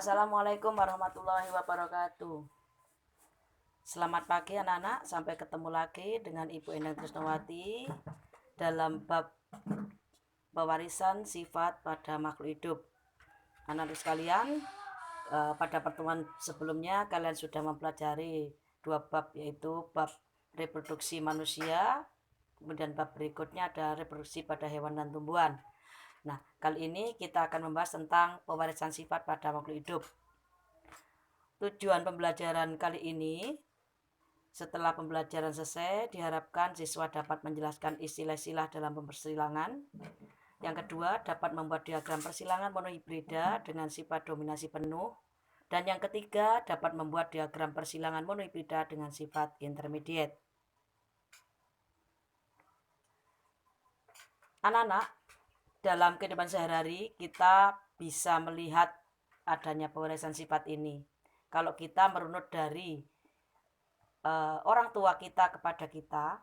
Assalamualaikum warahmatullahi wabarakatuh. Selamat pagi anak-anak, sampai ketemu lagi dengan Ibu Endang Trisnawati dalam bab pewarisan sifat pada makhluk hidup. Anak-anak sekalian, pada pertemuan sebelumnya kalian sudah mempelajari 2 bab, yaitu bab reproduksi manusia, kemudian bab berikutnya ada reproduksi pada hewan dan tumbuhan. Nah, kali ini kita akan membahas tentang pewarisan sifat pada makhluk hidup. Tujuan pembelajaran kali ini, setelah pembelajaran selesai, diharapkan siswa dapat menjelaskan istilah-istilah dalam persilangan. Yang kedua, dapat membuat diagram persilangan monohibrida dengan sifat dominasi penuh. Dan yang ketiga, dapat membuat diagram persilangan monohibrida dengan sifat intermediate. Anak-anak, dalam kehidupan sehari-hari kita bisa melihat adanya pewarisan sifat ini. Kalau kita merunut dari orang tua kita kepada kita,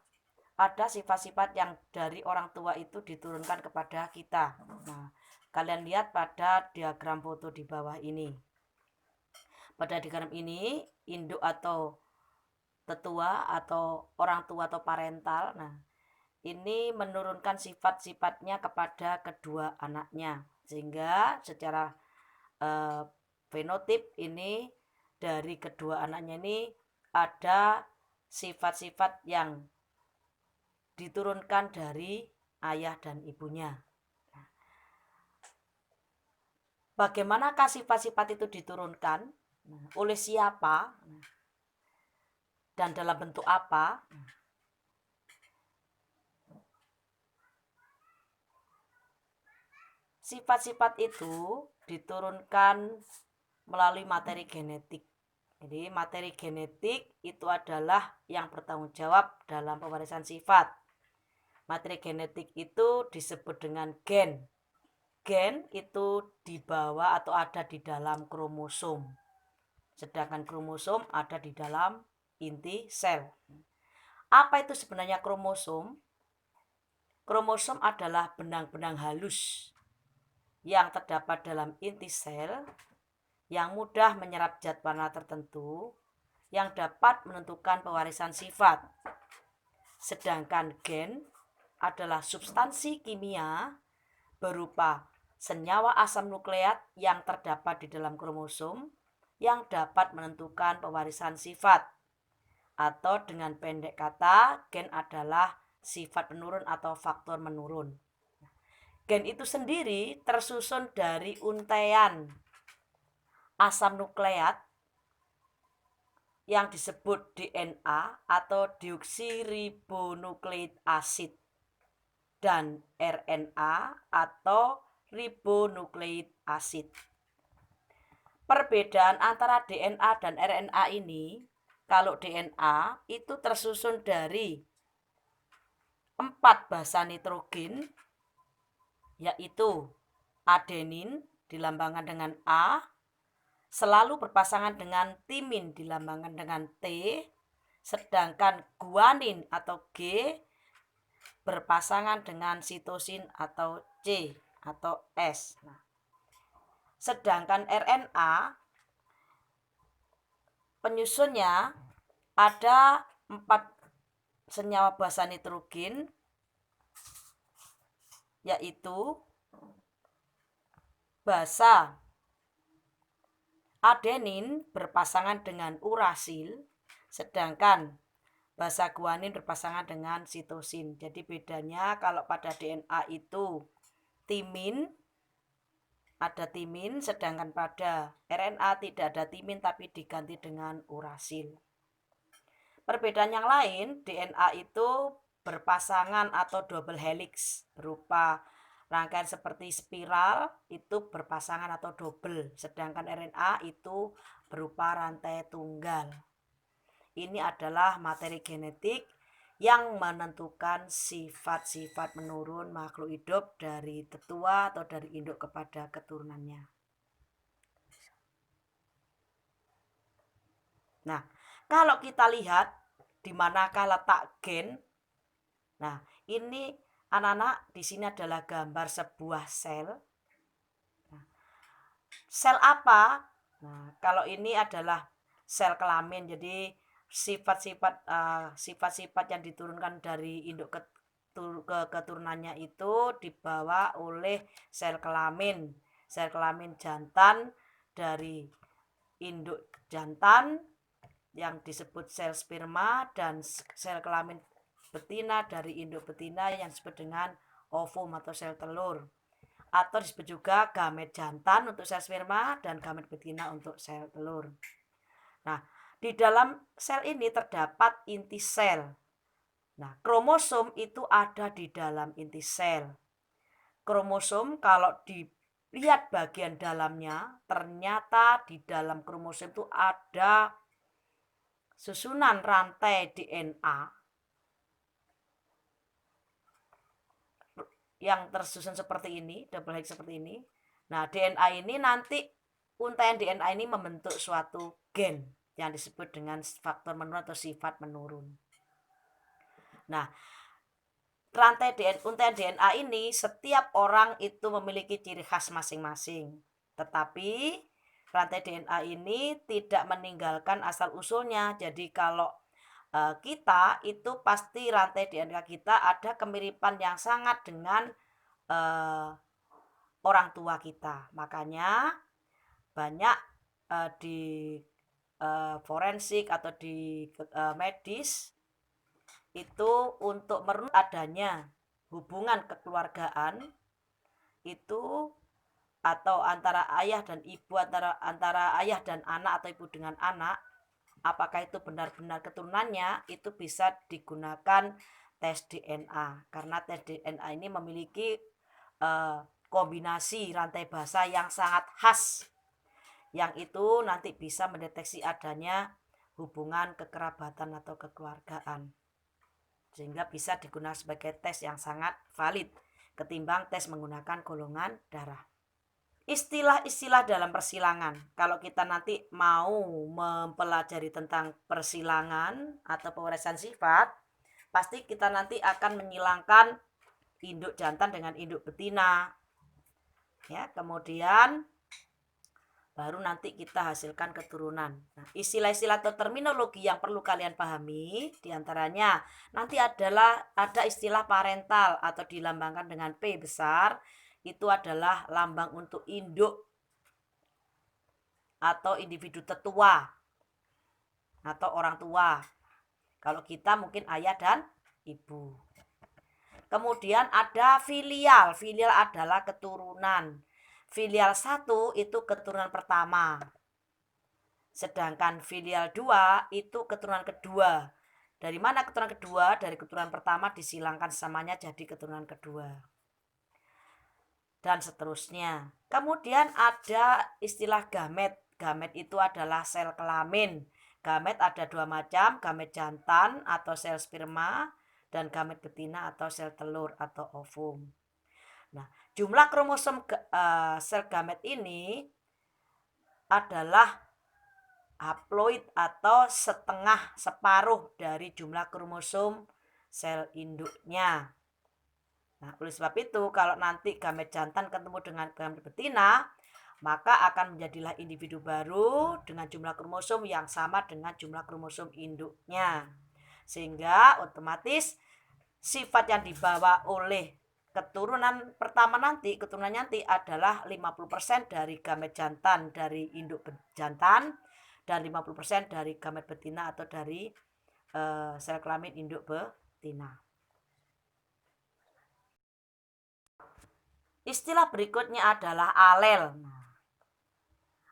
ada sifat-sifat yang dari orang tua itu diturunkan kepada kita. Nah, kalian lihat pada diagram foto di bawah ini. Pada diagram ini, induk atau tetua atau orang tua atau parental. Nah, ini menurunkan sifat-sifatnya kepada kedua anaknya, sehingga secara fenotip ini dari kedua anaknya ini ada sifat-sifat yang diturunkan dari ayah dan ibunya. Bagaimanakah sifat-sifat itu diturunkan? Oleh siapa? Dan dalam bentuk apa? Sifat-sifat itu diturunkan melalui materi genetik. Jadi materi genetik itu adalah yang bertanggung jawab dalam pewarisan sifat. Materi genetik itu disebut dengan gen. Gen itu dibawa atau ada di dalam kromosom. Sedangkan kromosom ada di dalam inti sel. Apa itu sebenarnya kromosom? Kromosom adalah benang-benang halus yang terdapat dalam inti sel yang mudah menyerap zat warna tertentu yang dapat menentukan pewarisan sifat. Sedangkan gen adalah substansi kimia berupa senyawa asam nukleat yang terdapat di dalam kromosom yang dapat menentukan pewarisan sifat. Atau dengan pendek kata, gen adalah sifat penurun atau faktor menurun. Gen itu sendiri tersusun dari untaian asam nukleat yang disebut DNA atau deoksiribonukleik asid dan RNA atau ribonukleik asid. Perbedaan antara DNA dan RNA ini, kalau DNA itu tersusun dari 4 basa nitrogen, yaitu adenin dilambangkan dengan A, selalu berpasangan dengan timin dilambangkan dengan T, sedangkan guanin atau G berpasangan dengan sitosin atau C atau S. Sedangkan RNA penyusunnya ada 4 senyawa basa nitrogen, yaitu basa adenin berpasangan dengan urasil, sedangkan basa guanin berpasangan dengan sitosin. Jadi bedanya kalau pada DNA itu timin, ada timin, sedangkan pada RNA tidak ada timin tapi diganti dengan urasil. Perbedaan yang lain, DNA itu berpasangan atau double helix berupa rangkaian seperti spiral, itu berpasangan atau double, sedangkan RNA itu berupa rantai tunggal. Ini adalah materi genetik yang menentukan sifat-sifat menurun makhluk hidup dari tetua atau dari induk kepada keturunannya. Nah, kalau kita lihat di manakah letak gen, nah ini anak-anak, di sini adalah gambar sebuah sel. Sel apa Nah, kalau ini adalah sel kelamin, jadi sifat-sifat yang diturunkan dari induk ke keturunannya itu dibawa oleh sel kelamin jantan dari induk jantan yang disebut sel sperma, dan sel kelamin betina dari induk betina yang disebut dengan ovum atau sel telur, atau disebut juga gamet jantan untuk sel sperma dan gamet betina untuk sel telur. Nah, di dalam sel ini terdapat inti sel. Nah, kromosom itu ada di dalam inti sel. Kromosom kalau dilihat bagian dalamnya, ternyata di dalam kromosom itu ada susunan rantai DNA yang tersusun seperti ini, double helix seperti ini. Nah, DNA ini nanti untaian DNA ini membentuk suatu gen yang disebut dengan faktor menurun atau sifat menurun. Nah, rantai untaian DNA ini setiap orang itu memiliki ciri khas masing-masing. Tetapi rantai DNA ini tidak meninggalkan asal usulnya. Jadi kalau kita itu pasti rantai DNA kita ada kemiripan yang sangat dengan orang tua kita. Makanya banyak di forensik atau di medis itu untuk merunut adanya hubungan kekeluargaan itu, atau antara ayah dan ibu, antara ayah dan anak atau ibu dengan anak, apakah itu benar-benar keturunannya, itu bisa digunakan tes DNA, karena tes DNA ini memiliki kombinasi rantai basa yang sangat khas, yang itu nanti bisa mendeteksi adanya hubungan kekerabatan atau kekeluargaan, sehingga bisa digunakan sebagai tes yang sangat valid ketimbang tes menggunakan golongan darah. Istilah-istilah dalam persilangan, kalau kita nanti mau mempelajari tentang persilangan atau pewarisan sifat, pasti kita nanti akan menyilangkan induk jantan dengan induk betina, ya, kemudian baru nanti kita hasilkan keturunan. Nah, istilah-istilah atau terminologi yang perlu kalian pahami diantaranya nanti ada istilah parental atau dilambangkan dengan P besar, itu adalah lambang untuk induk atau individu tetua atau orang tua. Kalau kita mungkin ayah dan ibu. Kemudian ada filial. Filial adalah keturunan. Filial 1 itu keturunan pertama. Sedangkan filial 2 itu keturunan kedua. Dari mana keturunan kedua? Dari keturunan pertama disilangkan samanya jadi keturunan kedua. Dan seterusnya. Kemudian ada istilah gamet. Gamet itu adalah sel kelamin. Gamet ada dua macam, gamet jantan atau sel sperma, dan gamet betina atau sel telur atau ovum. Nah, jumlah kromosom sel gamet ini adalah haploid atau separuh dari jumlah kromosom sel induknya. Nah, oleh sebab itu kalau nanti gamet jantan ketemu dengan gamet betina, maka akan menjadilah individu baru dengan jumlah kromosom yang sama dengan jumlah kromosom induknya. Sehingga otomatis sifat yang dibawa oleh keturunan pertama nanti, keturunan nanti adalah 50% dari gamet jantan dari induk jantan dan 50% dari gamet betina atau dari sel kelamin induk betina. Istilah berikutnya adalah alel.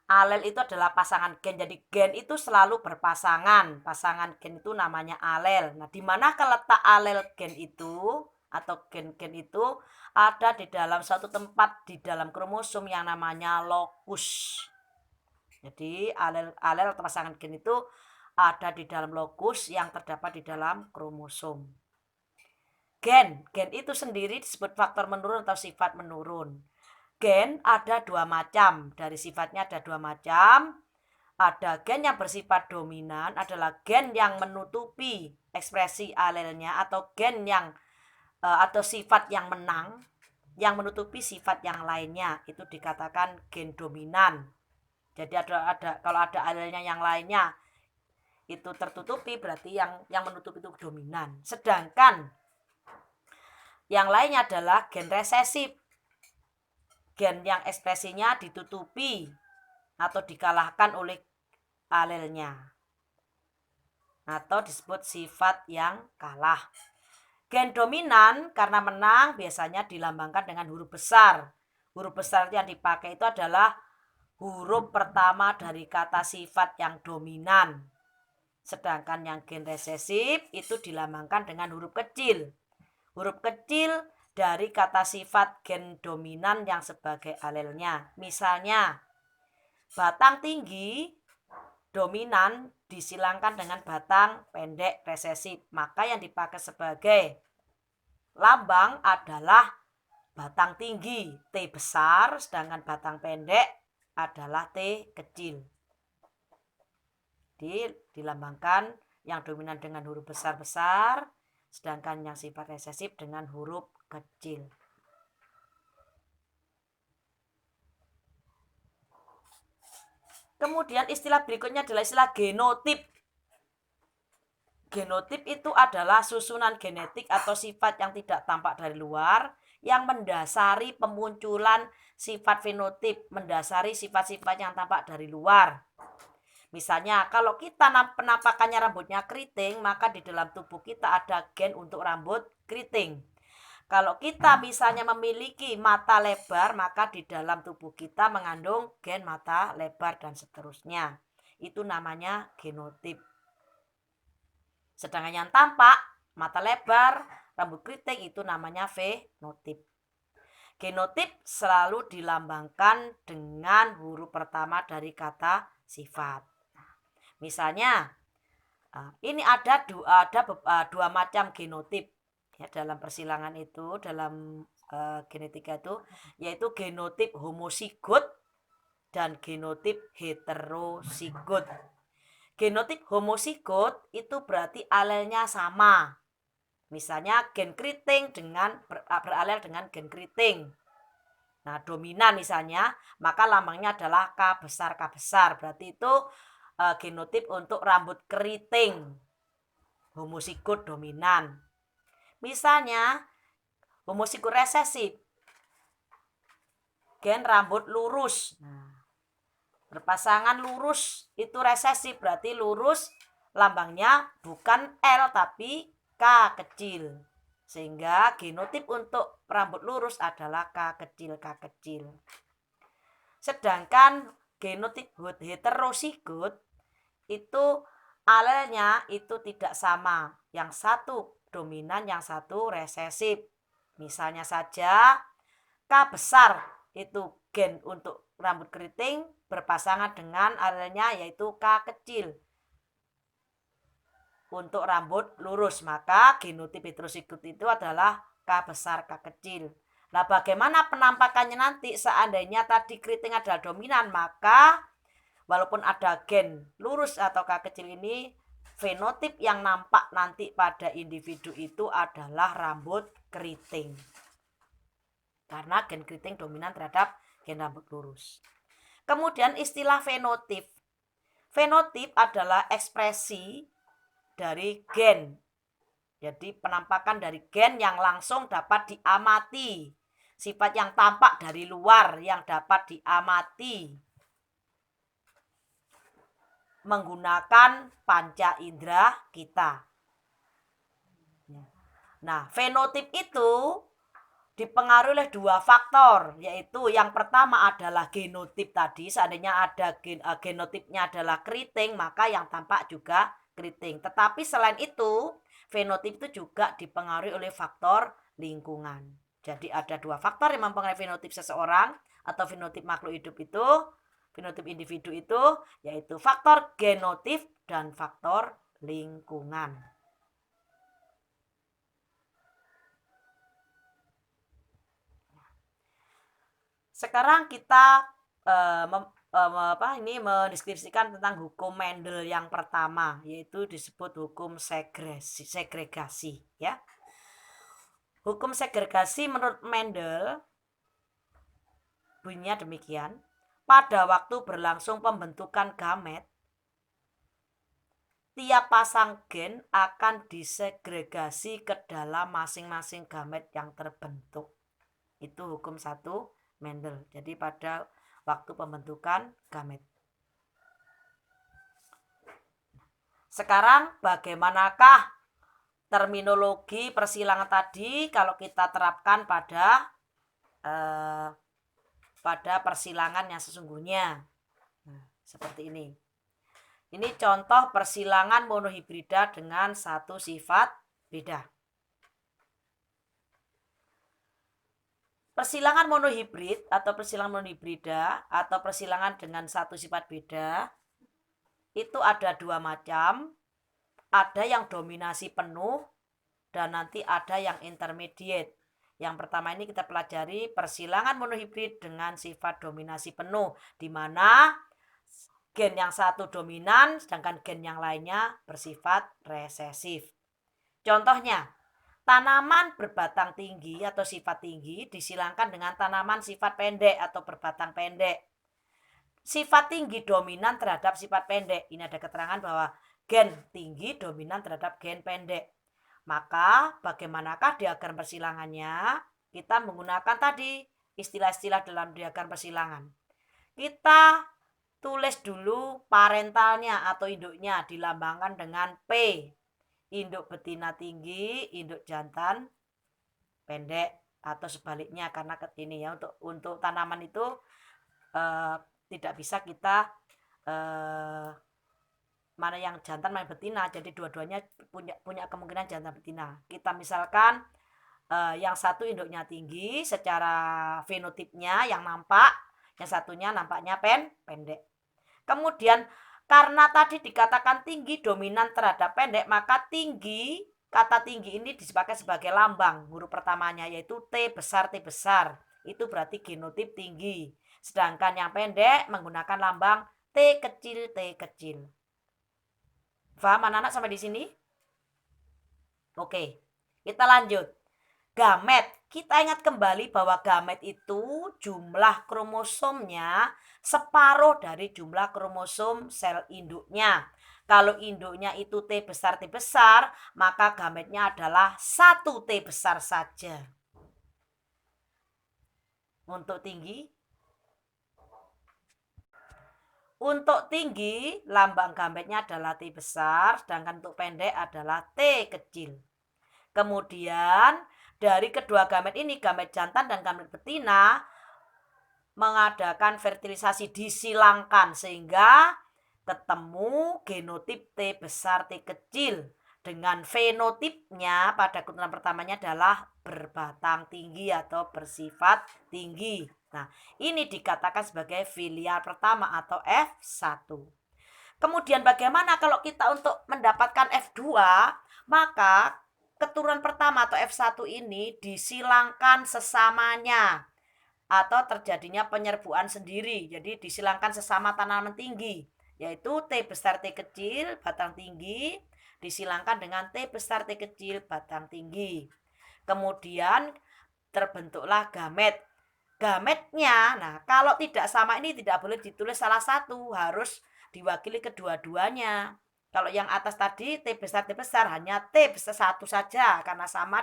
Alel itu adalah pasangan gen. Jadi gen itu selalu berpasangan. Pasangan gen itu namanya alel. Nah, di mana letak alel gen itu atau gen-gen itu ada di dalam suatu tempat di dalam kromosom yang namanya lokus. Jadi alel atau pasangan gen itu ada di dalam lokus yang terdapat di dalam kromosom. Gen itu sendiri disebut faktor menurun atau sifat menurun. Gen ada dua macam, dari sifatnya ada dua macam. Ada gen yang bersifat dominan, adalah gen yang menutupi ekspresi alelnya, atau gen yang atau sifat yang menang yang menutupi sifat yang lainnya, itu dikatakan gen dominan. Jadi kalau ada alelnya yang lainnya itu tertutupi, berarti yang menutup itu dominan. Sedangkan yang lainnya adalah gen resesif. Gen yang ekspresinya ditutupi atau dikalahkan oleh alelnya, atau disebut sifat yang kalah. Gen dominan karena menang biasanya dilambangkan dengan huruf besar. Huruf besar yang dipakai itu adalah huruf pertama dari kata sifat yang dominan. Sedangkan yang gen resesif itu dilambangkan dengan huruf kecil. Huruf kecil dari kata sifat gen dominan yang sebagai alelnya. Misalnya, batang tinggi dominan disilangkan dengan batang pendek resesif. Maka yang dipakai sebagai lambang adalah batang tinggi T besar, sedangkan batang pendek adalah T kecil. Dilambangkan yang dominan dengan huruf besar-besar, sedangkan yang sifat resesif dengan huruf kecil. Kemudian istilah berikutnya adalah istilah genotip. Genotip itu adalah susunan genetik atau sifat yang tidak tampak dari luar yang mendasari pemunculan sifat fenotip, mendasari sifat-sifat yang tampak dari luar. Misalnya, kalau kita penampakannya rambutnya keriting, maka di dalam tubuh kita ada gen untuk rambut keriting. Kalau kita misalnya memiliki mata lebar, maka di dalam tubuh kita mengandung gen mata lebar dan seterusnya. Itu namanya genotip. Sedangkan yang tampak, mata lebar, rambut keriting, itu namanya fenotip. Genotip selalu dilambangkan dengan huruf pertama dari kata sifat. Misalnya, ini ada dua macam genotip ya dalam persilangan itu, dalam genetika itu, yaitu genotip homozigot dan genotip heterozigot. Genotip homozigot itu berarti alelnya sama. Misalnya gen keriting beralel dengan gen keriting. Nah, dominan misalnya, maka lambangnya adalah K besar. Berarti itu genotip untuk rambut keriting. Homozigot dominan. Misalnya homozigot resesif, gen rambut lurus. Nah, berpasangan lurus itu resesif, berarti lurus lambangnya bukan L tapi K kecil. Sehingga genotip untuk rambut lurus adalah K kecil. Sedangkan genotip heterozigot itu alelnya itu tidak sama. Yang satu dominan, yang satu resesif. Misalnya saja K besar itu gen untuk rambut keriting berpasangan dengan alelnya yaitu K kecil untuk rambut lurus, maka genotip heterozigot itu adalah K besar K kecil. Nah, bagaimana penampakannya nanti seandainya tadi keriting adalah dominan, maka walaupun ada gen lurus atau K kecil ini, fenotip yang nampak nanti pada individu itu adalah rambut keriting. Karena gen keriting dominan terhadap gen rambut lurus. Kemudian istilah fenotip. Fenotip adalah ekspresi dari gen. Jadi penampakan dari gen yang langsung dapat diamati. Sifat yang tampak dari luar yang dapat diamati menggunakan panca indera kita. Nah, fenotip itu dipengaruhi oleh dua faktor, yaitu yang pertama adalah genotip tadi. Seandainya ada genotipnya adalah keriting, maka yang tampak juga keriting. Tetapi selain itu, fenotip itu juga dipengaruhi oleh faktor lingkungan. Jadi ada dua faktor yang mempengaruhi fenotip seseorang atau fenotip makhluk hidup itu, fenotip individu itu, yaitu faktor genotip dan faktor lingkungan. Sekarang kita mendeskripsikan tentang hukum Mendel yang pertama, yaitu disebut hukum segregasi ya. Hukum segregasi menurut Mendel bunyinya demikian. pada waktu berlangsung pembentukan gamet, tiap pasang gen akan disegregasi ke dalam masing-masing gamet yang terbentuk. Itu hukum 1 Mendel. Jadi pada waktu pembentukan gamet. Sekarang bagaimanakah terminologi persilangan tadi kalau kita terapkan pada persilangan yang sesungguhnya? Nah, seperti ini. Ini contoh persilangan monohibrida dengan satu sifat beda. Persilangan monohibrid atau persilangan monohibrida atau persilangan dengan satu sifat beda itu ada 2 macam. Ada yang dominasi penuh dan nanti ada yang intermediate. Yang pertama ini kita pelajari persilangan monohibrid dengan sifat dominasi penuh, di mana gen yang satu dominan sedangkan gen yang lainnya bersifat resesif. Contohnya, tanaman berbatang tinggi atau sifat tinggi disilangkan dengan tanaman sifat pendek atau berbatang pendek. Sifat tinggi dominan terhadap sifat pendek. Ini ada keterangan bahwa gen tinggi dominan terhadap gen pendek. Maka bagaimanakah diagram persilangannya? Kita menggunakan tadi istilah-istilah dalam diagram persilangan. Kita tulis dulu parentalnya atau induknya dilambangkan dengan P. Induk betina tinggi, induk jantan pendek atau sebaliknya, karena ini ya untuk tanaman itu tidak bisa kita mana yang jantan mana yang betina, jadi dua-duanya punya kemungkinan jantan betina. Kita misalkan yang satu induknya tinggi secara fenotipnya yang nampak, yang satunya nampaknya pendek. Kemudian karena tadi dikatakan tinggi dominan terhadap pendek, maka tinggi, kata tinggi ini dipakai sebagai lambang huruf pertamanya yaitu T besar T besar. Itu berarti genotip tinggi. Sedangkan yang pendek menggunakan lambang T kecil T kecil. Paham anak-anak sampai di sini? Oke, kita lanjut. Gamet. Kita ingat kembali bahwa gamet itu jumlah kromosomnya separuh dari jumlah kromosom sel induknya. Kalau induknya itu T besar, maka gametnya adalah 1 T besar saja. Untuk tinggi, lambang gametnya adalah T besar, sedangkan untuk pendek adalah T kecil. Kemudian dari kedua gamet ini, gamet jantan dan gamet betina, mengadakan fertilisasi, disilangkan sehingga ketemu genotip T besar T kecil dengan fenotipnya pada keturunan pertamanya adalah berbatang tinggi atau bersifat tinggi. Nah, ini dikatakan sebagai filial pertama atau F1. Kemudian bagaimana kalau kita untuk mendapatkan F2, maka keturunan pertama atau F1 ini disilangkan sesamanya atau terjadinya penyerbuan sendiri. Jadi disilangkan sesama tanaman tinggi, yaitu T besar T kecil batang tinggi disilangkan dengan T besar T kecil batang tinggi. Kemudian terbentuklah gamet. Gametnya, nah kalau tidak sama ini tidak boleh ditulis salah satu, harus diwakili kedua-duanya. Kalau yang atas tadi T besar hanya T besar satu saja karena sama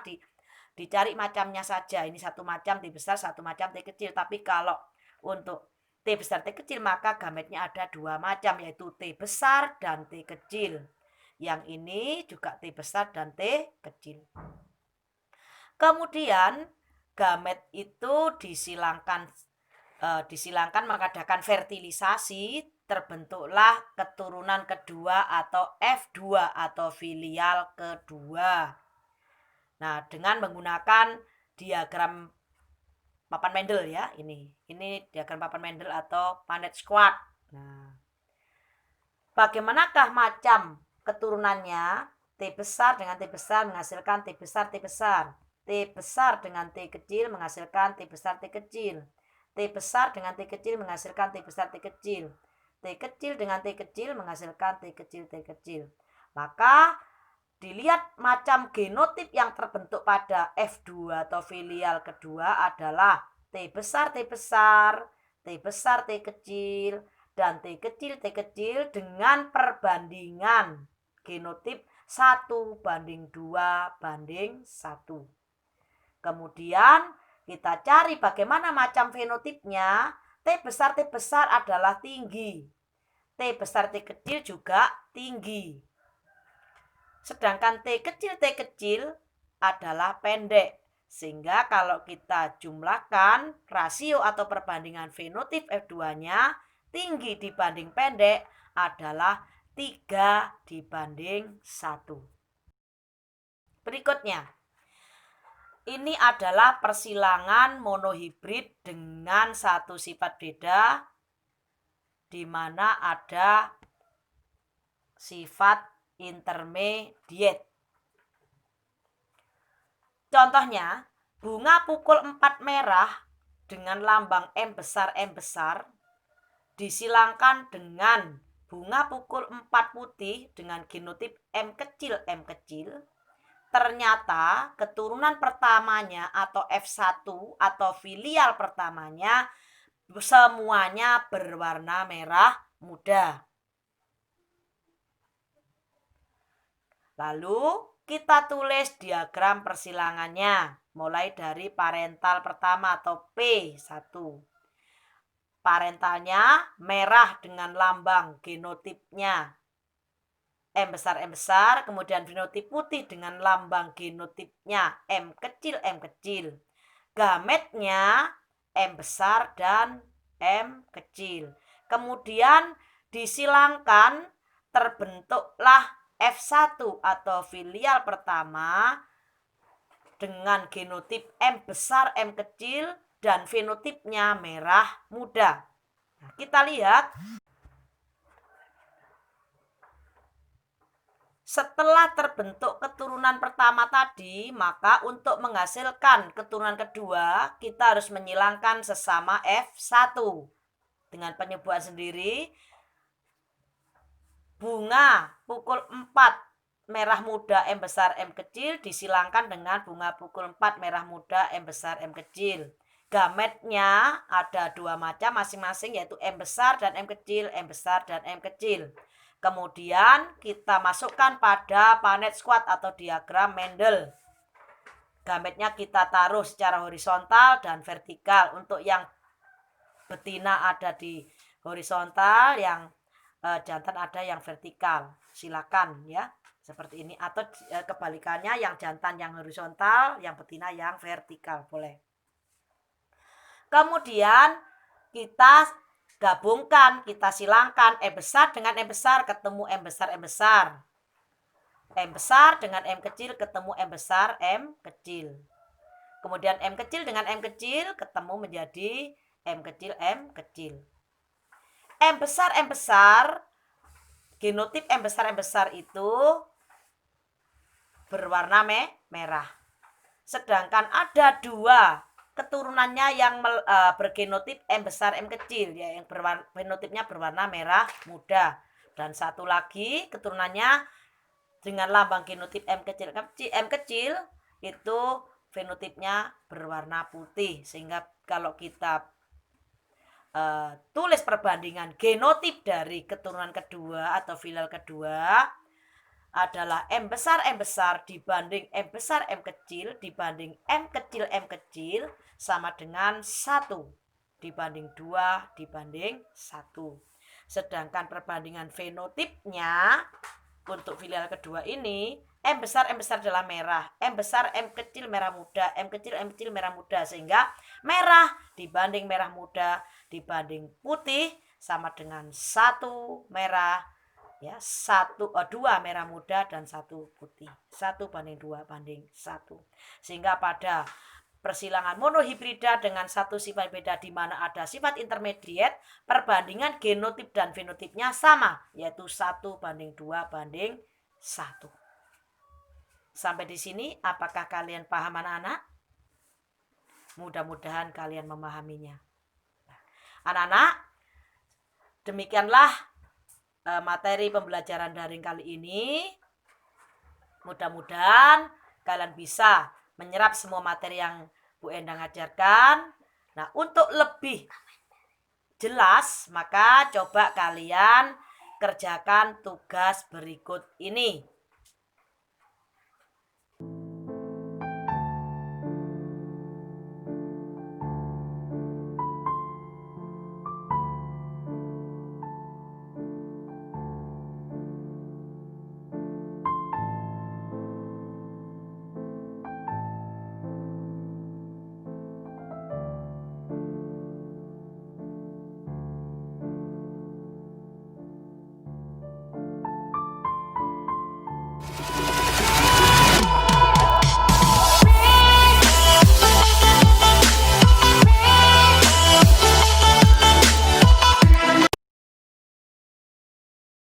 dicari macamnya saja. Ini satu macam T besar, satu macam T kecil. Tapi kalau untuk T besar T kecil maka gametnya ada 2 macam, yaitu T besar dan T kecil. Yang ini juga T besar dan T kecil. Kemudian gamet itu disilangkan mengadakan fertilisasi, terbentuklah keturunan kedua atau F2 atau filial kedua. Nah, dengan menggunakan diagram papan Mendel ya, ini diagram papan Mendel atau Punnett square. Nah, bagaimanakah macam keturunannya? T besar dengan T besar menghasilkan T besar T besar. T besar dengan T kecil menghasilkan T besar T kecil. T besar dengan T kecil menghasilkan T besar T kecil. T kecil dengan T kecil menghasilkan T kecil T kecil. Maka dilihat macam genotip yang terbentuk pada F2 atau filial kedua adalah T besar T besar, T kecil, dan T kecil dengan perbandingan genotip 1:2:1. Kemudian kita cari bagaimana macam fenotipnya. T besar adalah tinggi. T besar, T kecil juga tinggi. Sedangkan T kecil adalah pendek. Sehingga kalau kita jumlahkan rasio atau perbandingan fenotip F2-nya tinggi dibanding pendek adalah 3:1. Berikutnya, ini adalah persilangan monohibrid dengan satu sifat beda di mana ada sifat intermediate. Contohnya, bunga pukul 4 merah dengan lambang M besar disilangkan dengan bunga pukul 4 putih dengan genotip M kecil. Ternyata keturunan pertamanya atau F1 atau filial pertamanya semuanya berwarna merah muda. Lalu kita tulis diagram persilangannya, mulai dari parental pertama atau P1. Parentalnya merah dengan lambang genotipnya M besar, kemudian fenotip putih dengan lambang genotipnya M kecil. Gametnya M besar dan M kecil. Kemudian disilangkan, terbentuklah F1 atau filial pertama dengan genotip M besar, M kecil, dan fenotipnya merah muda. Nah, kita lihat. Setelah terbentuk keturunan pertama tadi, maka untuk menghasilkan keturunan kedua, kita harus menyilangkan sesama F1. Dengan penyebut sendiri, bunga pukul 4 merah muda M besar M kecil disilangkan dengan bunga pukul 4 merah muda M besar M kecil. Gametnya ada dua macam masing-masing, yaitu M besar dan M kecil, M besar dan M kecil. Kemudian kita masukkan pada Punnett squad atau diagram Mendel. Gametnya kita taruh secara horizontal dan vertikal. Untuk yang betina ada di horizontal, yang jantan ada yang vertikal. Silakan ya, seperti ini. Atau kebalikannya, yang jantan yang horizontal, yang betina yang vertikal, boleh. Kemudian kita gabungkan, kita silangkan M besar dengan M besar, ketemu M besar. M besar dengan M kecil, ketemu M besar M kecil. Kemudian M kecil dengan M kecil ketemu menjadi M kecil. M besar, genotip M besar itu berwarna merah. Sedangkan ada dua keturunannya yang bergenotip M besar M kecil, ya, yang fenotipnya berwarna merah muda, dan satu lagi keturunannya dengan lambang genotip M kecil itu fenotipnya berwarna putih. Sehingga kalau kita tulis perbandingan genotip dari keturunan kedua atau filial kedua adalah M besar dibanding M besar M kecil dibanding M kecil sama dengan 1 dibanding 2 dibanding 1. Sedangkan perbandingan fenotipnya untuk filial kedua ini, M besar adalah merah, M besar M kecil merah muda, M kecil merah muda, sehingga merah dibanding merah muda dibanding putih sama dengan 1 merah, ya, 2 merah muda dan 1 putih. 1:2:1. Sehingga pada persilangan monohibrida dengan satu sifat beda di mana ada sifat intermediate, perbandingan genotip dan fenotipnya sama, yaitu 1:2:1. Sampai di sini apakah kalian paham anak-anak? Mudah-mudahan kalian memahaminya. Anak-anak, demikianlah materi pembelajaran daring kali ini. Mudah-mudahan kalian bisa menyerap semua materi yang Bu Endang ajarkan. Nah, untuk lebih jelas, maka coba kalian kerjakan tugas berikut ini.